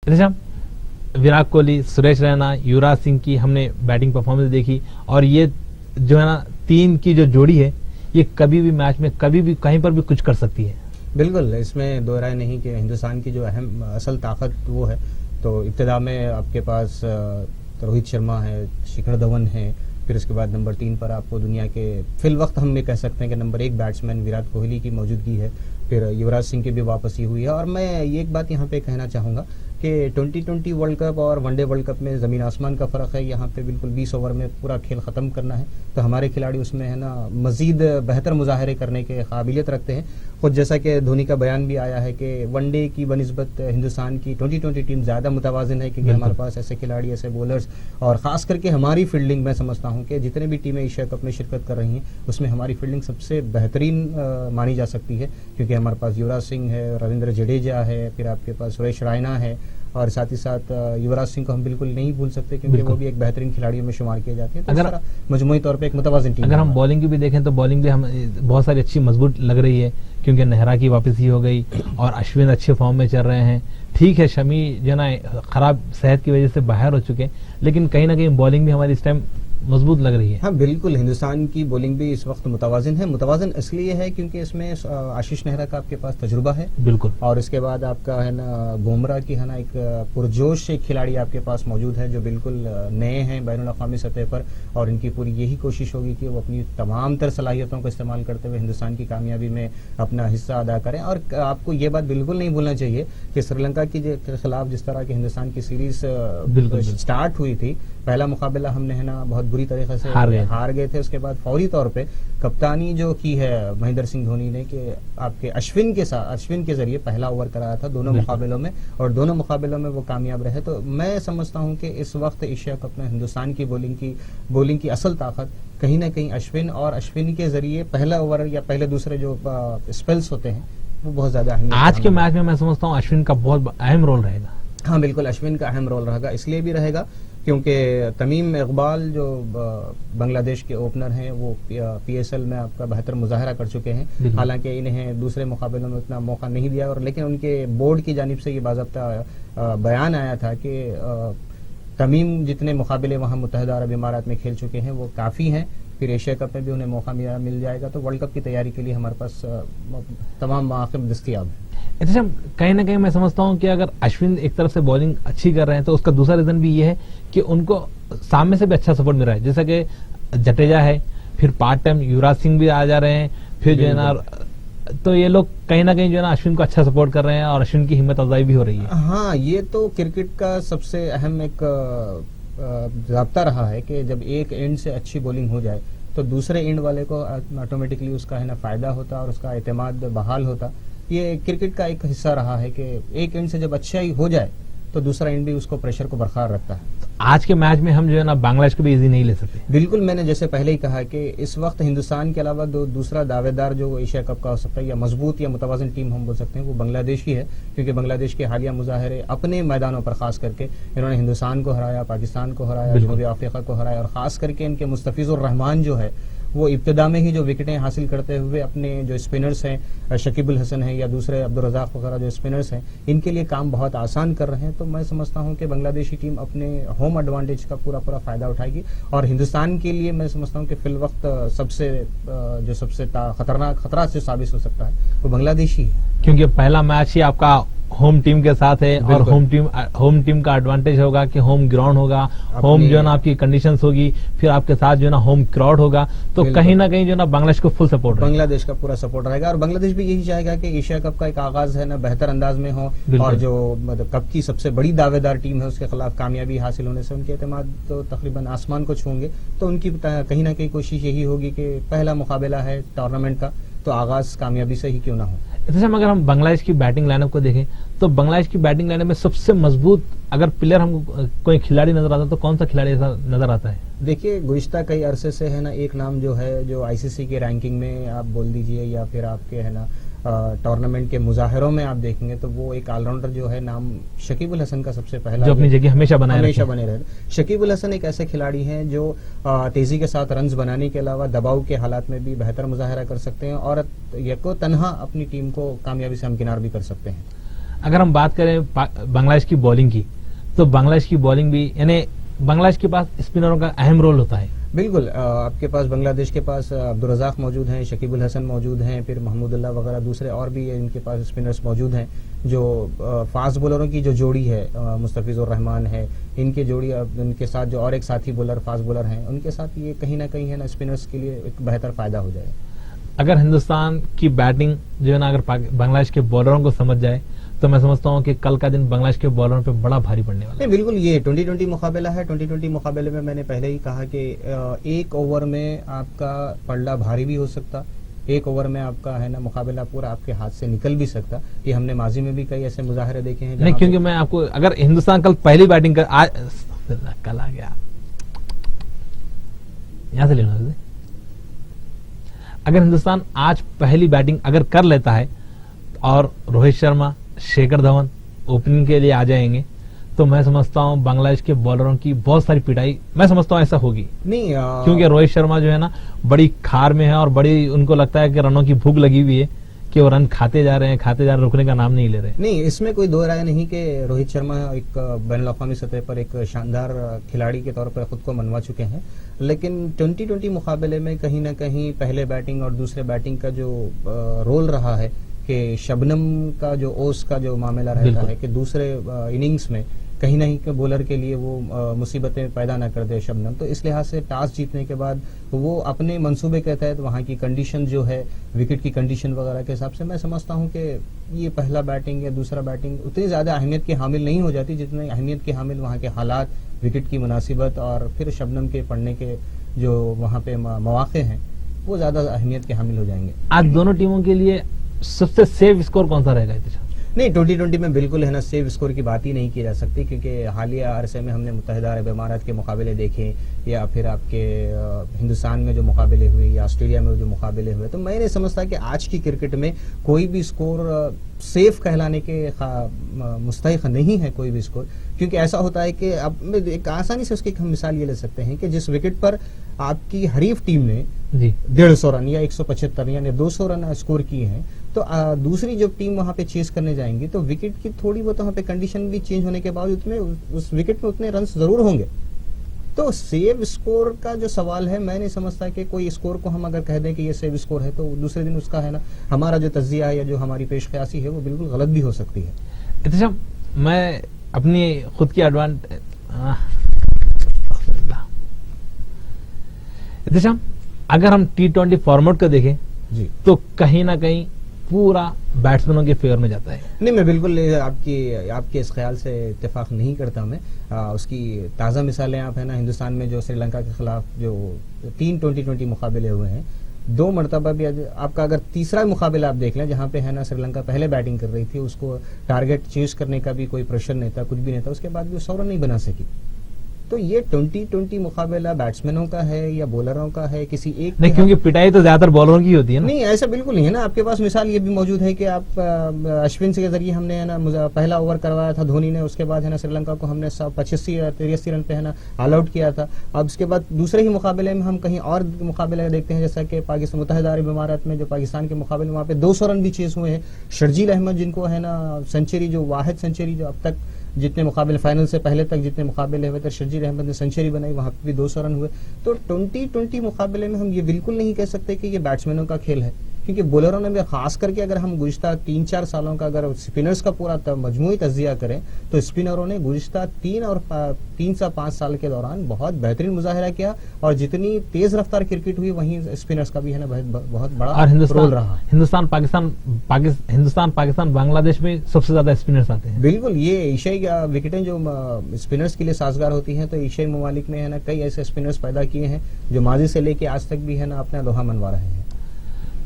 अच्छा, विराट कोहली, सुरेश रैना, युवराज सिंह की हमने बैटिंग परफॉर्मेंस देखी, और ये जो है ना तीन की जो जोड़ी है ये कभी भी मैच में कभी भी कहीं पर भी कुछ कर सकती है। बिल्कुल, इसमें दो राय नहीं कि हिंदुस्तान की जो अहम असल ताकत वो है। तो इब्तिदा में आपके पास रोहित शर्मा है, शिखर धवन है, फिर उसके बाद नंबर 3 पर आपको दुनिया के फिल वक्त हम ये कह सकते हैं कि नंबर 1 बैट्समैन विराट कोहली की मौजूदगी है, फिर युवराज सिंह की भी वापसी हुई है। और मैं ये एक बात यहाँ पे कहना चाहूँगा कि 2020 वर्ल्ड कप और वनडे वर्ल्ड कप में ज़मीन आसमान का फ़र्क है। यहाँ पे बिल्कुल 20 ओवर में पूरा खेल ख़त्म करना है, तो हमारे खिलाड़ी उसमें है ना मज़ीद बेहतर मुजाहरे करने के काबिलियत रखते हैं। खुद जैसा कि धोनी का बयान भी आया है कि वनडे की बनिस्बत हिंदुस्तान की 2020 टीम ज़्यादा मुतवाज़िन है, क्योंकि हमारे पास ऐसे खिलाड़ी, ऐसे बॉलर्स, और ख़ास करके हमारी फील्डिंग मैं समझता हूँ कि जितने भी टीमें एशिया कप में शिरकत कर रही हैं उसमें हमारी फील्डिंग सबसे बेहतरीन मानी जा सकती है, क्योंकि हमारे पास युवराज सिंह है, रविंद्र जडेजा है, फिर आपके पास सुरेश रैना है, और साथ ही साथ युवराज सिंह को हम बिल्कुल नहीं भूल सकते, क्योंकि वो भी एक बेहतरीन खिलाड़ियों में शुमार किए जाते हैं। तो अगर मजमूई तौर पे एक मुतवाज़िन टीम। अगर हम बॉलिंग की भी देखें तो बॉलिंग भी हम बहुत सारी अच्छी मजबूत लग रही है, क्योंकि नेहरा की वापसी हो गई और अश्विन अच्छे फॉर्म में चल रहे हैं। ठीक है, शमी जो ना खराब सेहत की वजह से बाहर हो चुके हैं, लेकिन कहीं ना कहीं बॉलिंग भी हमारी इस टाइम मजबूत लग रही है। हाँ बिल्कुल, हिंदुस्तान की बॉलिंग भी इस वक्त मुतवाज़िन है। मुतवाज़िन इसलिए है क्योंकि इसमें आशीष नेहरा का आपके पास तजुर्बा है, बिल्कुल, और इसके बाद आपका है ना बुमराह की है ना एक पुरजोश एक खिलाड़ी आपके पास मौजूद है जो बिल्कुल नए हैं बैनुल-अक़वामी सतह पर, और इनकी पूरी यही कोशिश होगी कि वो अपनी तमाम तर सलाहियतों का इस्तेमाल करते हुए हिंदुस्तान की कामयाबी में अपना हिस्सा अदा करें। और आपको ये बात बिल्कुल नहीं भूलना चाहिए कि श्रीलंका के खिलाफ जिस तरह की हिंदुस्तान की सीरीज स्टार्ट हुई थी, पहला मुकाबला हमने है ना बहुत बुरी तरीके से हार गए थे। उसके बाद फौरी तौर पे कप्तानी जो की है महेंद्र सिंह धोनी ने कि आपके अश्विन के जरिए पहला ओवर कराया था दोनों मुकाबलों में, और दोनों मुकाबलों में वो कामयाब रहे। तो मैं समझता हूं कि इस वक्त एशिया कप में हिंदुस्तान की बॉलिंग की असल ताकत कहीं ना कहीं अश्विन, और अश्विन के जरिए पहला ओवर या पहले दूसरे जो स्पेल्स होते हैं वो बहुत ज्यादा अहम। आज के मैच में मैं समझता हूँ अश्विन का बहुत अहम रोल रहेगा। हाँ बिल्कुल, अश्विन का अहम रोल रहेगा, इसलिए भी रहेगा क्योंकि तमीम इकबाल जो बांग्लादेश के ओपनर हैं वो पीएसएल में आपका बेहतर मुजाहरा कर चुके हैं। हालांकि इन्हें दूसरे मुकाबलों में उतना मौका नहीं दिया, और लेकिन उनके बोर्ड की जानिब से ये बाज़ाब्ता बयान आया था कि तमीम जितने मुकाबले वहाँ मुत्तहिदा अरब इमारात में खेल चुके हैं वो काफ़ी हैं, फिर एशिया कप में भी उन्हें मौका मिल जाएगा। तो वर्ल्ड कप की तैयारी के लिए हमारे पास तमाम मौक़े दस्तयाब हैं। अच्छा, कहीं ना कहीं मैं समझता हूँ कि अगर अश्विन एक तरफ से बॉलिंग अच्छी कर रहे हैं तो उसका दूसरा रीजन भी ये है कि उनको सामने से भी अच्छा सपोर्ट मिल रहा है, जैसा कि जडेजा है, फिर पार्ट टाइम युवराज सिंह भी आ जा रहे हैं, फिर जो है ना तो ये लोग कहीं ना कहीं जो है ना अश्विन को अच्छा सपोर्ट कर रहे हैं और अश्विन की हिम्मत अफजाई भी हो रही है। हाँ, ये तो क्रिकेट का सबसे अहम एक ज़ाब्ता रहा है कि जब एक एंड से अच्छी बॉलिंग हो जाए तो दूसरे एंड वाले को ऑटोमेटिकली उसका है ना फायदा होता और उसका एतमाद बहाल होता। ये क्रिकेट का एक हिस्सा रहा है कि एक एंड से जब अच्छा ही हो जाए तो दूसरा एंड भी उसको प्रेशर को बरकरार रखता है। आज के मैच में हम जो है ना बांग्लादेश को भी इजी नहीं ले सकते। बिल्कुल, मैंने जैसे पहले ही कहा कि इस वक्त हिंदुस्तान के अलावा दूसरा दावेदार जो एशिया कप का हो सकता है या मजबूत या मुतवाज़िन टीम हम बोल सकते हैं वो बांग्लादेश ही है, क्योंकि बांग्लादेश के हालिया मुजाहरे अपने मैदानों पर खास करके इन्होंने हिंदुस्तान को हराया, पाकिस्तान को हराया, जनूबी अफ्रीका को हराया, और खास करके इनके मुस्तफिजुर रहमान जो है वो इब्तिदा में ही जो विकेटें हासिल करते हुए अपने जो स्पिनर्स हैं शकीबुल हसन है या दूसरे अब्दुल रज़ाक वगैरह जो स्पिनर्स हैं इनके लिए काम बहुत आसान कर रहे हैं। तो मैं समझता हूं कि बांग्लादेशी टीम अपने होम एडवांटेज का पूरा फ़ायदा उठाएगी, और हिंदुस्तान के लिए मैं समझता हूं कि फिल वक्त सबसे खतरनाक खतरा से साबित हो सकता है वो बांग्लादेशी है, क्योंकि पहला मैच ही आपका होम टीम के साथ है, और होम टीम का एडवांटेज होगा कि होम ग्राउंड होगा, होम जो है ना आपकी कंडीशंस होगी, फिर आपके साथ जो है ना होम क्राउड होगा, तो कहीं ना कहीं जो है ना बांग्लादेश को फुल सपोर्ट, बांग्लादेश का पूरा सपोर्ट रहेगा। और बांग्लादेश भी यही चाहेगा कि एशिया कप का एक आगाज है ना बेहतर अंदाज में हो, और जो मतलब कप की सबसे बड़ी दावेदार टीम है उसके खिलाफ कामयाबी हासिल होने से उनके एतमाद तो तकरीबन आसमान को छूंगे। तो उनकी कहीं ना कहीं कोशिश यही होगी कि पहला मुकाबला है टूर्नामेंट का तो आगाज कामयाबी से ही क्यों ना हो। जैसे अगर हम बांग्लादेश की बैटिंग लाइनअप को देखें तो बांग्लादेश की बैटिंग लाइनअप में सबसे मजबूत अगर प्लेयर हमको कोई खिलाड़ी नजर आता है तो कौन सा खिलाड़ी ऐसा नजर आता है? देखिए, गुज़िश्ता कई अरसे से है ना एक नाम जो है जो आईसीसी के रैंकिंग में आप बोल दीजिए या फिर आपके है ना टूर्नामेंट के मुजाहरों में आप देखेंगे तो वो एक ऑलराउंडर जो है नाम शकीबुल हसन का सबसे पहला, जो अपनी जगह हमेशा बने रहे। शकीबुल हसन एक ऐसे खिलाड़ी हैं जो तेजी के साथ रन्स बनाने के अलावा दबाव के हालात में भी बेहतर मुजाहरा कर सकते हैं और यको तन्हा अपनी टीम को कामयाबी से हमकिनार भी कर सकते हैं। अगर हम बात करें बांग्लादेश की बॉलिंग की, तो बांग्लादेश की बॉलिंग भी, यानी बांग्लादेश के पास स्पिनरों का अहम रोल होता है। बिल्कुल, आपके पास बांग्लादेश के पास अब्दुल रज़ाक मौजूद हैं, शकीबुल हसन मौजूद हैं, फिर महमूदुल्लाह वगैरह दूसरे और भी इनके पास स्पिनर्स मौजूद हैं। जो फास्ट बॉलरों की जो जोड़ी है, मुस्तफिजुर रहमान है, इनके जोड़ी, इनके साथ जो और एक साथी बॉलर फास्ट बॉलर हैं, उनके साथ ये कहीं ना कहीं है ना स्पिनर्स के लिए एक बेहतर फायदा हो जाएगा। अगर हिंदुस्तान की बैटिंग जो है ना, अगर बांग्लादेश के बॉलरों को समझ जाए, तो मैं समझता हूं कि कल का दिन बांग्लादेश के बॉलरों पे बड़ा भारी पड़ने वाला है। नहीं, बिल्कुल, ये 2020 मुकाबला है। 2020 मुकाबले में मैंने पहले ही कहा कि एक ओवर में आपका पलड़ा भारी भी हो सकता, एक ओवर में आपका है ना मुकाबला पूरा आपके हाथ से निकल भी सकता। ये हमने माजी में भी कई ऐसे मुजाहरे देखे हैं। नहीं, क्योंकि मैं आपको, अगर हिंदुस्तान कल पहली बैटिंग कर, आज कल आ गया, यहां से लेना, अगर हिंदुस्तान आज पहली बैटिंग अगर कर लेता है और रोहित शर्मा, शेखर धवन ओपनिंग के लिए आ जाएंगे, तो मैं समझता हूं बांग्लादेश के बॉलरों की बहुत सारी पिटाई, मैं समझता हूं ऐसा होगी। नहीं, क्योंकि रोहित शर्मा जो है ना बड़ी खार में है और बड़ी उनको लगता है कि रनों की भूख लगी हुई है, कि वो रन खाते जा रहे हैं, रुकने का नाम नहीं ले रहे। नहीं, इसमें कोई दो राय नहीं कि रोहित शर्मा एक बैनुल-अक़वामी सतह पर एक शानदार खिलाड़ी के तौर पर खुद को मनवा चुके हैं, लेकिन 2020 मुकाबले में कहीं ना कहीं पहले बैटिंग और दूसरे बैटिंग का जो रोल रहा है कि शबनम का जो ओस का जो मामला रहता है कि दूसरे इनिंग्स में कहीं ना कहीं बॉलर के लिए वो मुसीबतें पैदा ना कर दे शबनम, तो इस लिहाज से टॉस जीतने के बाद वो अपने मंसूबे के तहत वहाँ की कंडीशन जो है, विकेट की कंडीशन वगैरह के हिसाब से मैं समझता हूँ कि ये पहला बैटिंग या दूसरा बैटिंग उतनी ज़्यादा अहमियत की हामिल नहीं हो जाती जितनी अहमियत की हामिल वहाँ के हालात, विकेट की मुनासिबत और फिर शबनम के पड़ने के जो वहाँ पे मौके हैं वो ज़्यादा अहमियत के हामिल हो जाएंगे। आज दोनों टीमों के लिए सबसे सेफ स्कोर कौन सा रहेगा? नहीं, 2020 में बिल्कुल है ना सेफ स्कोर की बात ही नहीं की जा सकती, क्योंकि हालिया अरसे में हमने मुत्तहिदा अरब इमारात के मुकाबले देखे या फिर आपके हिंदुस्तान में जो मुकाबले हुए या ऑस्ट्रेलिया में जो मुकाबले हुए, तो मैं नहीं समझता कि आज की क्रिकेट में कोई भी स्कोर सेफ कहलाने के मुस्तहिक नहीं है कोई भी स्कोर। क्योंकि ऐसा होता है कि अब एक आसानी से उसकी हम मिसाल ये ले सकते हैं कि जिस विकेट पर आपकी हरीफ टीम ने 150 रन या 175 यानी 200 रन स्कोर किए हैं, तो दूसरी जो टीम वहां पे चेस करने जाएंगी तो विकेट की थोड़ी बहुत वहां पे कंडीशन भी चेंज होने के बावजूद में उस विकेट में उतने रन जरूर होंगे। तो सेव स्कोर का जो सवाल है, मैं नहीं समझता कि कोई स्कोर को हम अगर कह दें कि ये सेव स्कोर है तो दूसरे दिन उसका है ना हमारा जो तज्जिया है या जो हमारी पेश क़यासी है वो बिल्कुल गलत भी हो सकती है। अच्छा, मैं अपनी खुद की एडवांटेज, अगर हम T20 फॉर्मेट को देखें जी, तो कहीं ना कहीं पूरा बैट्समैनों के फेवर में जाता है। नहीं, मैं बिल्कुल आपके इस ख्याल से इत्तेफाक नहीं करता। मैं उसकी ताज़ा मिसालें आप है ना हिंदुस्तान में जो श्रीलंका के खिलाफ जो 3 2020 मुकाबले हुए हैं, 2 मरतबा भी आपका अगर तीसरा मुकाबला आप देख लें जहाँ पे है ना श्रीलंका पहले बैटिंग कर रही थी, उसको टारगेट चेज करने का भी कोई प्रेशर नहीं था, कुछ भी नहीं था, उसके बाद भी 100 रन नहीं बना सकी। तो ये 2020 मुकाबला बैट्समैनों का है या बॉलरों का है, किसी एक नहीं, क्योंकि पिटाई तो ज्यादातर बॉलरों की होती है ना। नहीं, ऐसा बिल्कुल नहीं है ना। आपके पास मिसाल ये भी मौजूद है कि आप अश्विन के जरिए हमने है ना पहला ओवर करवाया था धोनी ने, उसके बाद है ना श्रीलंका को हमने 85 या 83 रन पे है ना ऑल आउट किया था। अब उसके बाद दूसरे ही मुकाबले में हम कहीं और मुकाबले देखते हैं, जैसा कि पाकिस्तान मुत्तहिदा अरब इमारात में जो पाकिस्तान के मुकाबले वहाँ पे 200 रन भी चेस हुए हैं। शर्जील अहमद जिनको है ना सेंचुरी, जो वाहिद सेंचुरी जो अब तक जितने मुकाबले फाइनल से पहले तक जितने मुकाबले हुए थे, शर्जील अहमद ने सेंचुरी बनाई, वहां पे भी 200 रन हुए। तो 2020 मुकाबले में हम ये बिल्कुल नहीं कह सकते कि ये बैट्समैनों का खेल है, क्योंकि बॉलरों ने भी खास करके अगर हम गुज़िश्ता 3-4 सालों का अगर स्पिनर्स का पूरा मजमूई तज्जिया करें तो स्पिनरों ने गुज़िश्ता 3 से 5 साल के दौरान बहुत बेहतरीन मुजाहिरा किया, और जितनी तेज रफ्तार क्रिकेट हुई वहीं स्पिनर्स का भी है ना बहुत बड़ा रोल रहा है। हिंदुस्तान पाकिस्तान बांग्लादेश में सबसे ज्यादा स्पिनर्स आते हैं। बिल्कुल, ये एशियाई विकेटें जो स्पिनर्स के लिए साजगार होती हैं, तो एशियाई ममालिक ने है ना कई ऐसे स्पिनर्स पैदा किए हैं जो माजी से लेके आज तक भी है ना अपना लोहा मनवा रहे हैं।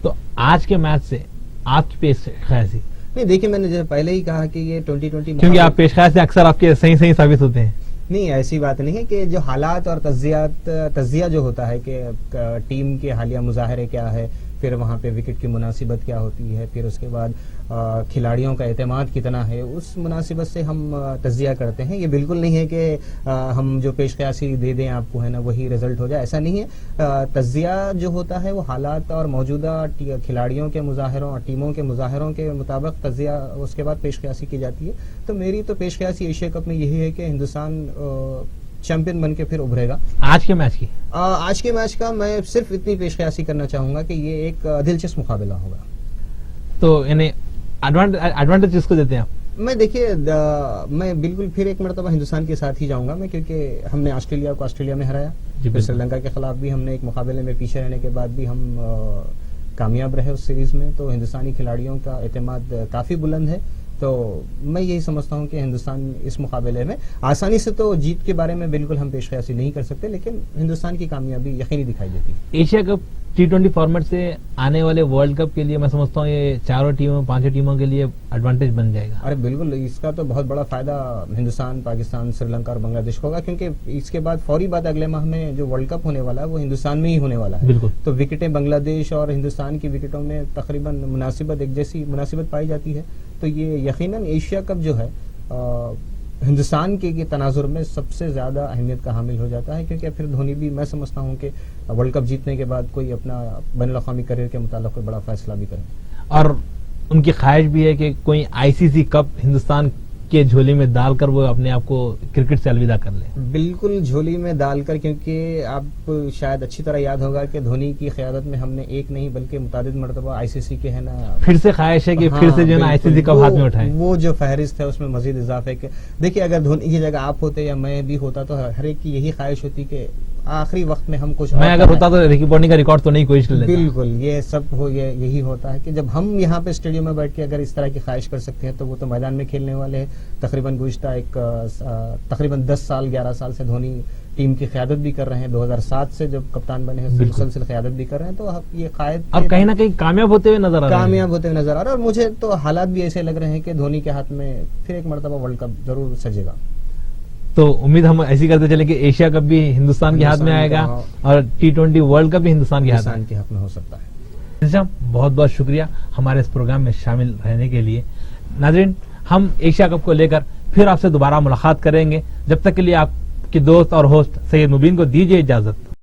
तो आज के मैच से आपकी पेश ख्यासी? नहीं, देखिए, मैंने जैसे पहले ही कहा कि ये 2020 क्योंकि आप पेश ख्याल से अक्सर आपके सही साबित होते हैं। नहीं, ऐसी बात नहीं है कि जो हालात और तज्जिया जो होता है कि टीम के हालिया मुजाहरे क्या है, پھر وہاں پہ وکٹ کی مناسبت کیا ہوتی ہے، پھر اس کے بعد کھلاڑیوں کا اعتماد کتنا ہے، اس مناسبت سے ہم تجزیہ کرتے ہیں. یہ بالکل نہیں ہے کہ ہم جو پیش قیاسی دے دیں آپ کو ہے نا وہی رزلٹ ہو جائے، ایسا نہیں ہے. تجزیہ جو ہوتا ہے وہ حالات اور موجودہ کھلاڑیوں کے مظاہروں اور ٹیموں کے مظاہروں کے مطابق تجزیہ اس کے بعد پیش قیاسی کی جاتی ہے. تو میری تو پیش قیاسی ایشیا کپ میں یہی ہے کہ ہندوستان چیمپئن بن کے پھر ابھرے گا. آج کے میچ کی آج کے میچ کا میں صرف اتنی پیش قیاسی کرنا چاہوں گا کہ یہ ایک دلچسپ مقابلہ ہوگا. تو یعنی ایڈوانٹیج کس کو دیتے ہیں آپ؟ میں دیکھیے میں بالکل پھر ایک مرتبہ ہندوستان کے ساتھ ہی جاؤں گا میں، کیونکہ ہم نے آسٹریلیا کو آسٹریلیا میں ہرایا، پھر سری لنکا کے خلاف بھی ہم نے ایک مقابلے میں پیچھے رہنے کے بعد بھی ہم کامیاب رہے اس سیریز میں. تو ہندوستانی کھلاڑیوں کا اعتماد کافی بلند ہے. تو میں یہی سمجھتا ہوں کہ ہندوستان اس مقابلے میں آسانی سے تو جیت کے بارے میں بالکل ہم پیش قیاسی نہیں کر سکتے، لیکن ہندوستان کی کامیابی یقینی دکھائی دیتی ہے. ایشیا کپ T20 فارمیٹ سے آنے والے ورلڈ کپ کے لیے میں سمجھتا ہوں یہ چاروں ٹیموں 5 ٹیموں کے لیے ایڈوانٹیج بن جائے گا. ارے بالکل، اس کا تو بہت بڑا فائدہ ہندوستان، پاکستان، سری لنکا اور بنگلہ دیش کو ہوگا، کیونکہ اس کے بعد فوری بات اگلے ماہ میں جو ورلڈ کپ ہونے والا ہے وہ ہندوستان میں ہی ہونے والا ہے. بالکل. تو وکٹیں بنگلہ دیش اور ہندوستان کی وکٹوں میں تقریباً مناسبت ایک جیسی مناسبت پائی جاتی ہے. تو یہ یقیناً ایشیا کپ جو ہے ہندوستان کے تناظر میں سب سے زیادہ اہمیت کا حامل ہو جاتا ہے، کیونکہ پھر دھونی بھی میں سمجھتا ہوں کہ ورلڈ کپ جیتنے کے بعد کوئی اپنا بین الاقوامی کریئر کے متعلق کوئی بڑا فیصلہ بھی کریں. اور ان کی خواہش بھی ہے کہ کوئی ICC کپ ہندوستان کے جھولی میں ڈال کر وہ اپنے آپ کو کرکٹ سے الوداع کر لیں. بالکل جھولی میں ڈال کر، کیونکہ آپ کو شاید اچھی طرح یاد ہوگا کہ دھونی کی قیادت میں ہم نے ایک نہیں بلکہ متعدد مرتبہ ICC کے ہے نا پھر سے خواہش ہے کہ پھر سے جو ہے نا ICC کپ ہاتھ میں اٹھائیں. وہ جو فہرست ہے اس میں مزید اضافے کے دیکھیے، اگر دھونی کی جگہ آپ ہوتے یا میں بھی ہوتا تو ہر ایک کی یہی خواہش ہوتی کہ آخری وقت میں ہم کچھ، میں اگر ہوتا تو رکی پونٹنگ کا ریکارڈ تو نہیں کوشش کر لیتا. بالکل یہ سب یہی ہوتا ہے کہ جب ہم یہاں پہ اسٹیڈیم میں بیٹھ کے اگر اس طرح کی خواہش کر سکتے ہیں تو وہ تو میدان میں کھیلنے والے ہیں. تقریباً 10 سال 11 سال سے دھونی ٹیم کی قیادت بھی کر رہے ہیں، 2007 سے جب کپتان بنے ہیں مسلسل قیادت بھی کر رہے ہیں. تو یہ قائد اب کہیں نہ کہیں کامیاب ہوتے ہوئے نظر آ رہا ہے. اور مجھے تو حالات بھی ایسے لگ رہے ہیں کہ دھونی کے ہاتھ میں پھر ایک مرتبہ ورلڈ کپ ضرور سجے گا. تو امید ہم ایسی کرتے چلیں کہ ایشیا کپ بھی ہندوستان کے ہاتھ میں آئے گا اور T20 ورلڈ کپ بھی ہندوستان کے ہاتھ میں ہو سکتا ہے. بہت بہت شکریہ ہمارے اس پروگرام میں شامل رہنے کے لیے. ناظرین، ہم ایشیا کپ کو لے کر پھر آپ سے دوبارہ ملاقات کریں گے. جب تک کے لیے آپ کے دوست اور ہوسٹ سید مبین کو دیجیے اجازت.